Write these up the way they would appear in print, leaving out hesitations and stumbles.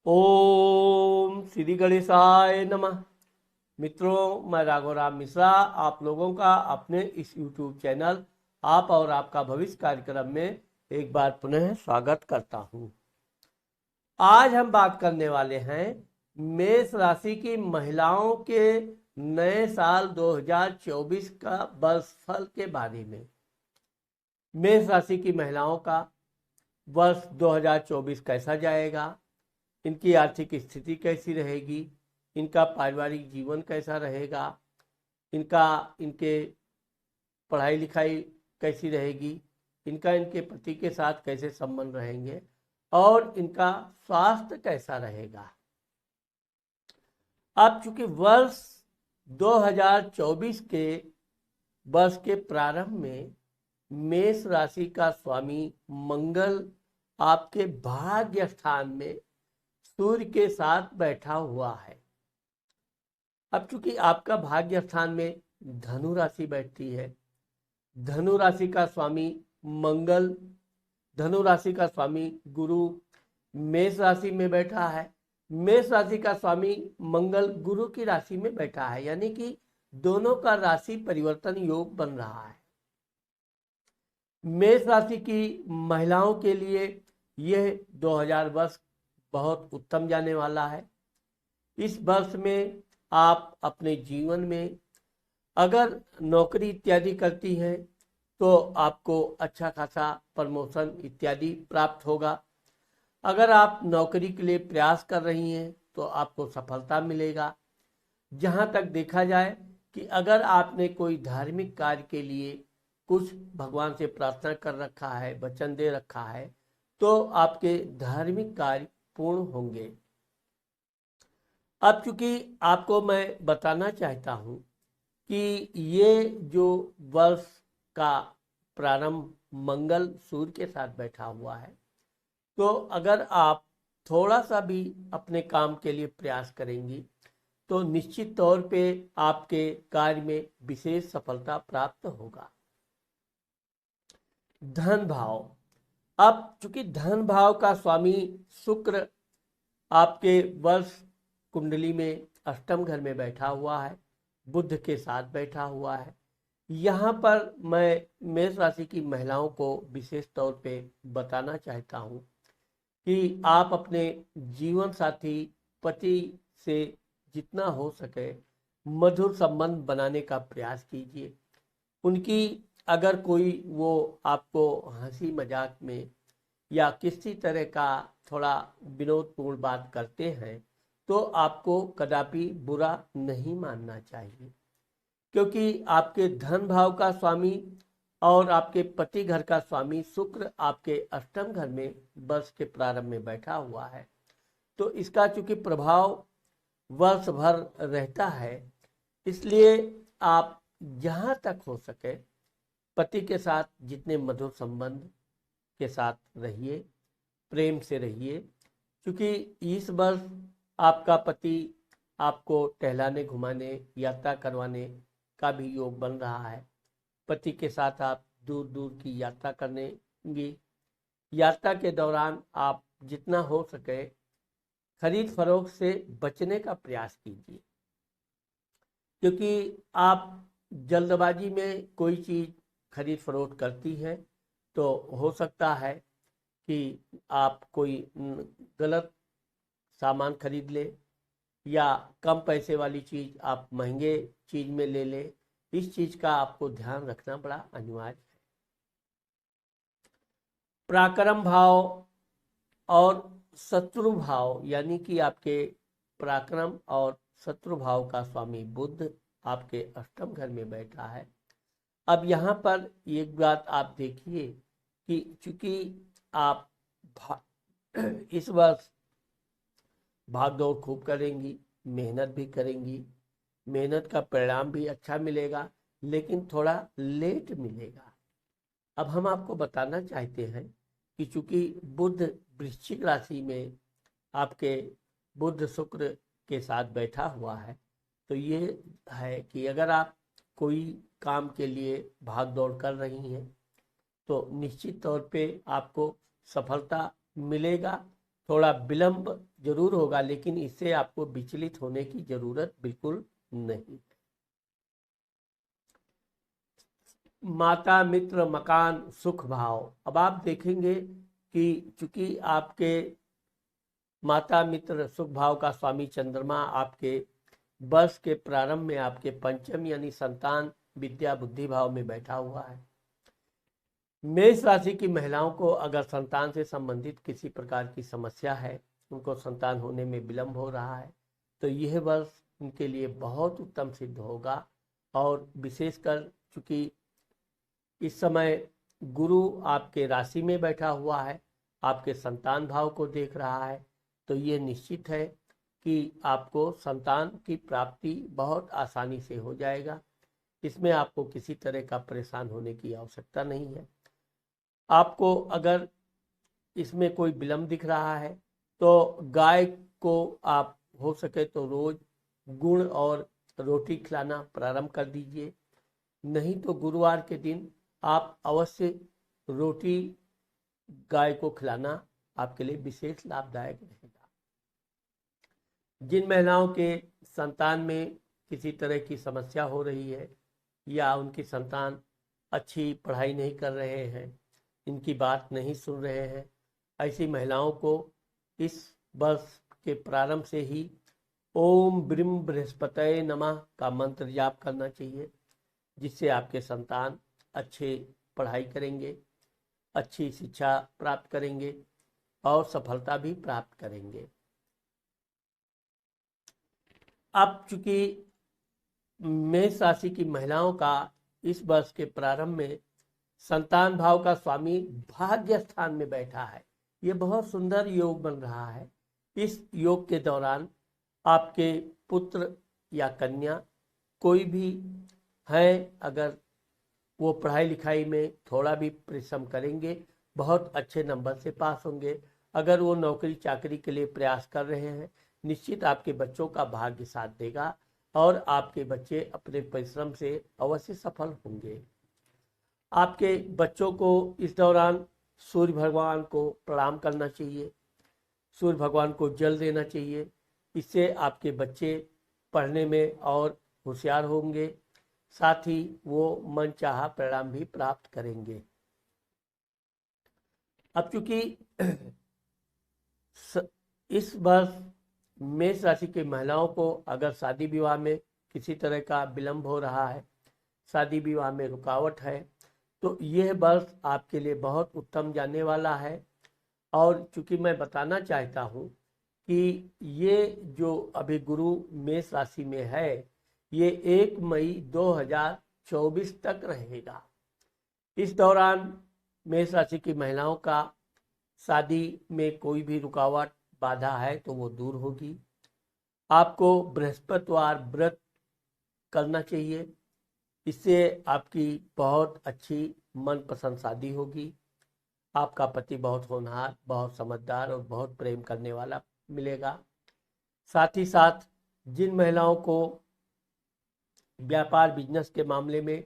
ओम श्री गणेशाय नमः। मित्रों, मैं राघवराम मिश्रा आप लोगों का अपने इस YouTube चैनल आप और आपका भविष्य कार्यक्रम में एक बार पुनः स्वागत करता हूं। आज हम बात करने वाले हैं मेष राशि की महिलाओं के नए साल 2024 का वर्षफल के बारे में। मेष राशि की महिलाओं का वर्ष 2024 कैसा जाएगा, इनकी आर्थिक स्थिति कैसी रहेगी, इनका पारिवारिक जीवन कैसा रहेगा, इनके पढ़ाई लिखाई कैसी रहेगी, इनके पति के साथ कैसे संबंध रहेंगे और इनका स्वास्थ्य कैसा रहेगा। अब चूंकि वर्ष 2024 के वर्ष के प्रारंभ में मेष राशि का स्वामी मंगल आपके भाग्य स्थान में सूर्य के साथ बैठा हुआ है। अब चूंकि आपका भाग्य स्थान में धनु राशि बैठती है, धनु राशि का स्वामी मंगल, धनु राशि का स्वामी गुरु मेष राशि में बैठा है। मेष राशि का स्वामी मंगल गुरु की राशि में बैठा है, यानी कि दोनों का राशि परिवर्तन योग बन रहा है। मेष राशि की महिलाओं के लिए यह 2000 वर्ष बहुत उत्तम जाने वाला है। इस वर्ष में आप अपने जीवन में अगर नौकरी इत्यादि करती हैं तो आपको अच्छा खासा प्रमोशन इत्यादि प्राप्त होगा। अगर आप नौकरी के लिए प्रयास कर रही हैं तो आपको सफलता मिलेगा। जहां तक देखा जाए कि अगर आपने कोई धार्मिक कार्य के लिए कुछ भगवान से प्रार्थना कर रखा है, वचन दे रखा है, तो आपके धार्मिक कार्य पूर्ण होंगे। अब चूंकि आपको मैं बताना चाहता हूं कि ये जो वर्ष का प्रारंभ मंगल सूर्य के साथ बैठा हुआ है, तो अगर आप थोड़ा सा भी अपने काम के लिए प्रयास करेंगी तो निश्चित तौर पे आपके कार्य में विशेष सफलता प्राप्त होगा। धन भाव, अब चूंकि धन भाव का स्वामी शुक्र आपके वर्ष कुंडली में अष्टम घर में बैठा हुआ है, बुध के साथ बैठा हुआ है। यहाँ पर मैं मेष राशि की महिलाओं को विशेष तौर पे बताना चाहता हूँ कि आप अपने जीवन साथी पति से जितना हो सके मधुर संबंध बनाने का प्रयास कीजिए। उनकी अगर कोई वो आपको हंसी मजाक में या किसी तरह का थोड़ा विनोदपूर्ण बात करते हैं तो आपको कदापि बुरा नहीं मानना चाहिए, क्योंकि आपके धन भाव का स्वामी और आपके पति घर का स्वामी शुक्र आपके अष्टम घर में वर्ष के प्रारंभ में बैठा हुआ है। तो इसका चूंकि प्रभाव वर्ष भर रहता है, इसलिए आप जहां तक हो सके पति के साथ जितने मधुर संबंध के साथ रहिए, प्रेम से रहिए, क्योंकि इस वर्ष आपका पति आपको टहलाने घुमाने यात्रा करवाने का भी योग बन रहा है। पति के साथ आप दूर दूर की यात्रा करेंगी। यात्रा के दौरान आप जितना हो सके खरीद फरोख्त से बचने का प्रयास कीजिए, क्योंकि आप जल्दबाजी में कोई चीज़ खरीद फरोख्त करती हैं तो हो सकता है कि आप कोई गलत सामान खरीद ले या कम पैसे वाली चीज़ आप महंगे चीज़ में ले ले। इस चीज़ का आपको ध्यान रखना बड़ा अनिवार्य है। पराक्रम भाव और शत्रु भाव, यानी कि आपके पराक्रम और शत्रु भाव का स्वामी बुध आपके अष्टम घर में बैठा है। अब यहाँ पर एक बात आप देखिए कि चूंकि आप इस वर्ष भागदौड़ खूब करेंगी, मेहनत भी करेंगी, मेहनत का परिणाम भी अच्छा मिलेगा, लेकिन थोड़ा लेट मिलेगा। अब हम आपको बताना चाहते हैं कि चूंकि बुध वृश्चिक राशि में आपके बुध शुक्र के साथ बैठा हुआ है, तो ये है कि अगर आप कोई काम के लिए भाग दौड़ कर रही हैं तो निश्चित तौर पे आपको सफलता मिलेगा थोड़ा विलंब जरूर होगा, लेकिन इससे आपको विचलित होने की जरूरत बिल्कुल नहीं। माता मित्र मकान सुख भाव। अब आप देखेंगे कि चूंकि आपके माता मित्र सुख भाव का स्वामी चंद्रमा आपके वर्ष के प्रारंभ में आपके पंचम यानी संतान विद्या बुद्धि भाव में बैठा हुआ है। मेष राशि की महिलाओं को अगर संतान से संबंधित किसी प्रकार की समस्या है, उनको संतान होने में विलंब हो रहा है, तो यह वर्ष उनके लिए बहुत उत्तम सिद्ध होगा। और विशेषकर चूंकि इस समय गुरु आपके राशि में बैठा हुआ है, आपके संतान भाव को देख रहा है, तो ये निश्चित है कि आपको संतान की प्राप्ति बहुत आसानी से हो जाएगा। इसमें आपको किसी तरह का परेशान होने की आवश्यकता नहीं है। आपको अगर इसमें कोई विलंब दिख रहा है तो गाय को आप हो सके तो रोज गुड़ और रोटी खिलाना प्रारंभ कर दीजिए। नहीं तो गुरुवार के दिन आप अवश्य रोटी गाय को खिलाना आपके लिए विशेष लाभदायक रहेगा। जिन महिलाओं के संतान में किसी तरह की समस्या हो रही है या उनकी संतान अच्छी पढ़ाई नहीं कर रहे हैं, इनकी बात नहीं सुन रहे हैं, ऐसी महिलाओं को इस वर्ष के प्रारंभ से ही ओम ब्रीम बृहस्पतये नमः का मंत्र जाप करना चाहिए, जिससे आपके संतान अच्छे पढ़ाई करेंगे, अच्छी शिक्षा प्राप्त करेंगे और सफलता भी प्राप्त करेंगे। अब चूंकि मेष राशि की महिलाओं का इस वर्ष के प्रारंभ में संतान भाव का स्वामी भाग्य स्थान में बैठा है, ये बहुत सुंदर योग बन रहा है। इस योग के दौरान आपके पुत्र या कन्या कोई भी हैं, अगर वो पढ़ाई लिखाई में थोड़ा भी परिश्रम करेंगे, बहुत अच्छे नंबर से पास होंगे। अगर वो नौकरी चाकरी के लिए प्रयास कर रहे हैं, निश्चित आपके बच्चों का भाग्य साथ देगा और आपके बच्चे अपने परिश्रम से अवश्य सफल होंगे। आपके बच्चों को इस दौरान सूर्य भगवान को प्रणाम करना चाहिए, सूर्य भगवान को जल देना चाहिए। इससे आपके बच्चे पढ़ने में और होशियार होंगे, साथ ही वो मनचाहा परिणाम भी प्राप्त करेंगे। अब चूंकि इस वर्ष मेष राशि की महिलाओं को अगर शादी विवाह में किसी तरह का विलंब हो रहा है, शादी विवाह में रुकावट है, तो यह वर्ष आपके लिए बहुत उत्तम जाने वाला है। और चूंकि मैं बताना चाहता हूं कि ये जो अभी गुरु मेष राशि में है, ये 1 मई 2024 तक रहेगा। इस दौरान मेष राशि की महिलाओं का शादी में कोई भी रुकावट बाधा है तो वो दूर होगी। आपको बृहस्पतिवार व्रत करना चाहिए, इससे आपकी बहुत अच्छी मनपसंद शादी होगी। आपका पति बहुत होनहार, बहुत समझदार और बहुत प्रेम करने वाला मिलेगा। साथ ही साथ जिन महिलाओं को व्यापार बिजनेस के मामले में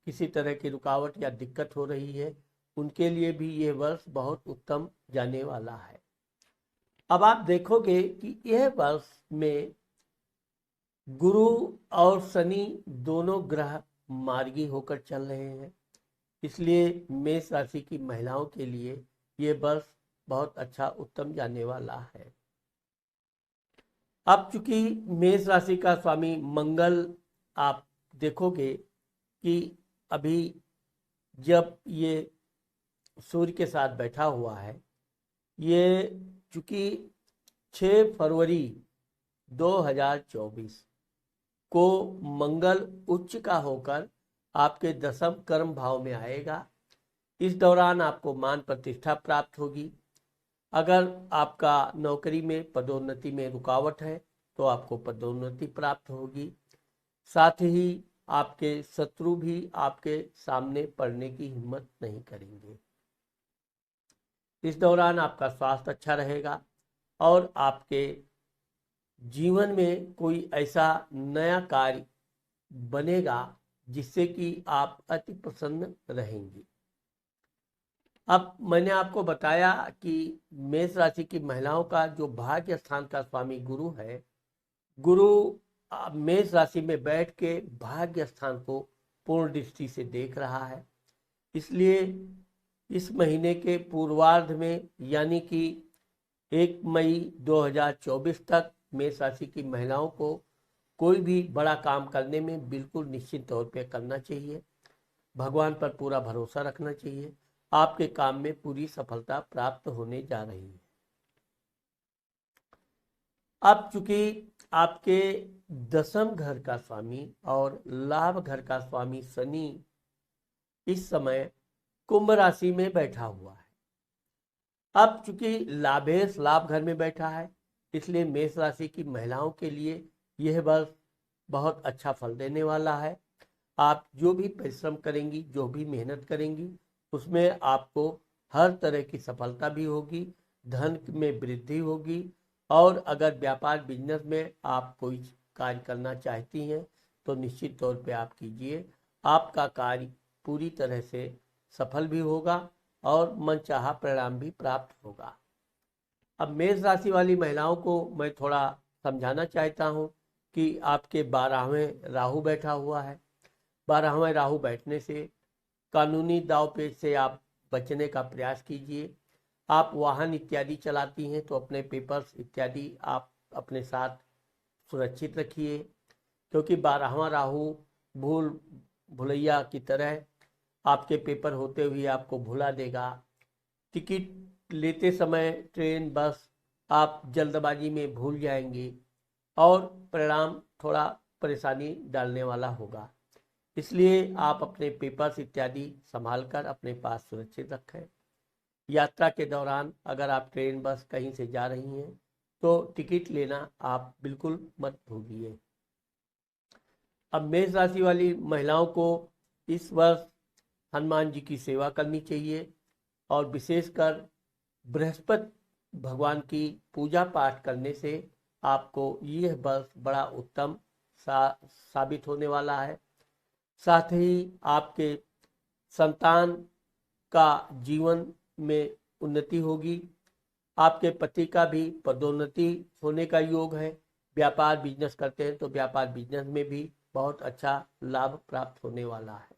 किसी तरह की रुकावट या दिक्कत हो रही है, उनके लिए भी यह वर्ष बहुत उत्तम जाने वाला है। अब आप देखोगे कि यह वर्ष में गुरु और शनि दोनों ग्रह मार्गी होकर चल रहे हैं, इसलिए मेष राशि की महिलाओं के लिए यह वर्ष बहुत अच्छा उत्तम जाने वाला है। अब चूंकि मेष राशि का स्वामी मंगल आप देखोगे कि अभी जब ये सूर्य के साथ बैठा हुआ है, ये चूंकि 6 फरवरी 2024 को मंगल उच्च का होकर आपके 10वें कर्म भाव में आएगा। इस दौरान आपको मान प्रतिष्ठा प्राप्त होगी। अगर आपका नौकरी में पदोन्नति में रुकावट है तो आपको पदोन्नति प्राप्त होगी। साथ ही आपके शत्रु भी आपके सामने पड़ने की हिम्मत नहीं करेंगे। इस दौरान आपका स्वास्थ्य अच्छा रहेगा और आपके जीवन में कोई ऐसा नया कार्य बनेगा जिससे कि आप अति प्रसन्न रहेंगे। अब मैंने आपको बताया कि मेष राशि की महिलाओं का जो भाग्य स्थान का स्वामी गुरु है, गुरु मेष राशि में बैठ के भाग्य स्थान को पूर्ण दृष्टि से देख रहा है। इसलिए इस महीने के पूर्वार्ध में यानी कि 1 मई 2024 तक मेष राशि की महिलाओं को कोई भी बड़ा काम करने में बिल्कुल निश्चित तौर पे करना चाहिए। भगवान पर पूरा भरोसा रखना चाहिए। आपके काम में पूरी सफलता प्राप्त होने जा रही है। अब चूंकि आपके दसम घर का स्वामी और लाभ घर का स्वामी शनि इस समय कुंभ राशि में बैठा हुआ है। अब चूंकि लाभेश लाभ घर में बैठा है, इसलिए मेष राशि की महिलाओं के लिए यह वर्ष बहुत अच्छा फल देने वाला है। आप जो भी परिश्रम करेंगी, जो भी मेहनत करेंगी, उसमें आपको हर तरह की सफलता भी होगी, धन में वृद्धि होगी। और अगर व्यापार बिजनेस में आप कोई कार्य करना चाहती हैं तो निश्चित तौर पे आप कीजिए। आपका कार्य पूरी तरह से सफल भी होगा और मनचाहा परिणाम भी प्राप्त होगा। अब मेष राशि वाली महिलाओं को मैं थोड़ा समझाना चाहता हूँ कि आपके 12वें राहु बैठा हुआ है। 12वें राहु बैठने से कानूनी दाव पेच से आप बचने का प्रयास कीजिए। आप वाहन इत्यादि चलाती हैं तो अपने पेपर्स इत्यादि आप अपने साथ सुरक्षित रखिए, क्योंकि 12वां राहु भूल भुलैया की तरह आपके पेपर होते हुए आपको भुला देगा। टिकट लेते समय ट्रेन बस आप जल्दबाजी में भूल जाएंगे और परिणाम थोड़ा परेशानी डालने वाला होगा। इसलिए आप अपने पेपर्स इत्यादि संभाल कर अपने पास सुरक्षित रखें। यात्रा के दौरान अगर आप ट्रेन बस कहीं से जा रही हैं तो टिकट लेना आप बिल्कुल मत भूलिए। अब मेष राशि वाली महिलाओं को इस वर्ष हनुमान जी की सेवा करनी चाहिए और विशेषकर बृहस्पति भगवान की पूजा पाठ करने से आपको यह वर्ष बड़ा उत्तम साबित होने वाला है। साथ ही आपके संतान का जीवन में उन्नति होगी। आपके पति का भी पदोन्नति होने का योग है। व्यापार बिजनेस करते हैं तो व्यापार बिजनेस में भी बहुत अच्छा लाभ प्राप्त होने वाला है।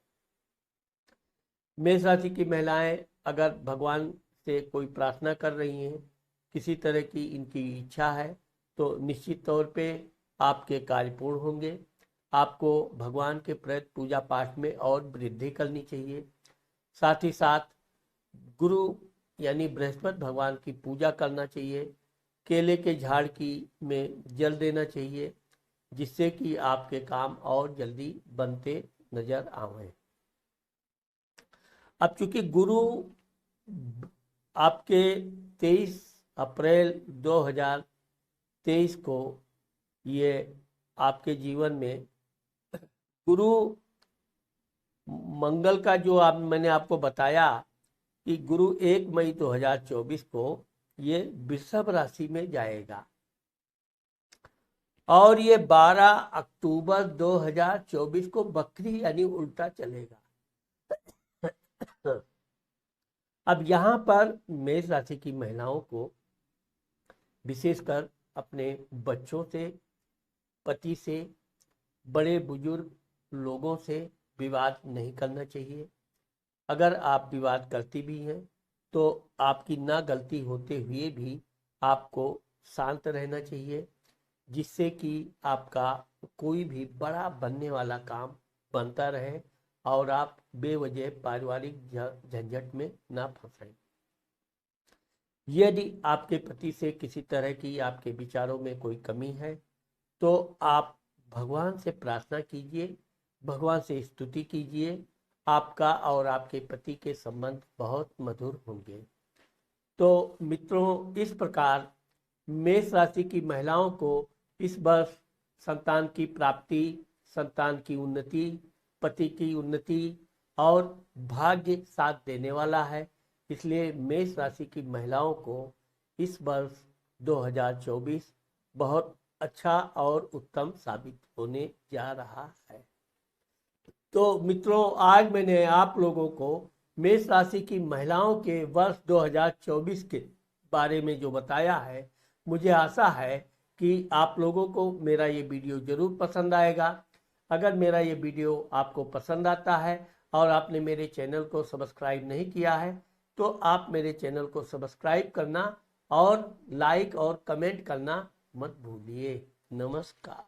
मेष राशि की महिलाएं अगर भगवान से कोई प्रार्थना कर रही हैं, किसी तरह की इनकी इच्छा है, तो निश्चित तौर पे आपके कार्य पूर्ण होंगे। आपको भगवान के प्रति पूजा पाठ में और वृद्धि करनी चाहिए। साथ ही साथ गुरु यानी बृहस्पति भगवान की पूजा करना चाहिए। केले के झाड़ की में जल देना चाहिए, जिससे कि आपके काम और जल्दी बनते नजर आवे। अब चूंकि गुरु आपके 23 अप्रैल 2023 को ये आपके जीवन में गुरु मंगल का जो मैंने आपको बताया कि गुरु 1 मई 2024 को ये वृषभ राशि में जाएगा और ये 12 अक्टूबर 2024 को बकरी यानी उल्टा चलेगा। अब यहाँ पर मेष राशि की महिलाओं को विशेषकर अपने बच्चों से, पति से, बड़े बुजुर्ग लोगों से विवाद नहीं करना चाहिए। अगर आप विवाद करती भी हैं तो आपकी ना गलती होते हुए भी आपको शांत रहना चाहिए, जिससे कि आपका कोई भी बड़ा बनने वाला काम बनता रहे और आप बेवजह पारिवारिक झंझट में ना फंसें। यदि आपके पति से किसी तरह की आपके विचारों में कोई कमी है तो आप भगवान से प्रार्थना कीजिए, भगवान से स्तुति कीजिए। आपका और आपके पति के संबंध बहुत मधुर होंगे। तो मित्रों, इस प्रकार मेष राशि की महिलाओं को इस वर्ष संतान की प्राप्ति, संतान की उन्नति, पति की उन्नति और भाग्य साथ देने वाला है। इसलिए मेष राशि की महिलाओं को इस वर्ष 2024 बहुत अच्छा और उत्तम साबित होने जा रहा है। तो मित्रों, आज मैंने आप लोगों को मेष राशि की महिलाओं के वर्ष 2024 के बारे में जो बताया है, मुझे आशा है कि आप लोगों को मेरा ये वीडियो जरूर पसंद आएगा। अगर मेरा ये वीडियो आपको पसंद आता है और आपने मेरे चैनल को सब्सक्राइब नहीं किया है तो आप मेरे चैनल को सब्सक्राइब करना और लाइक और कमेंट करना मत भूलिए। नमस्कार।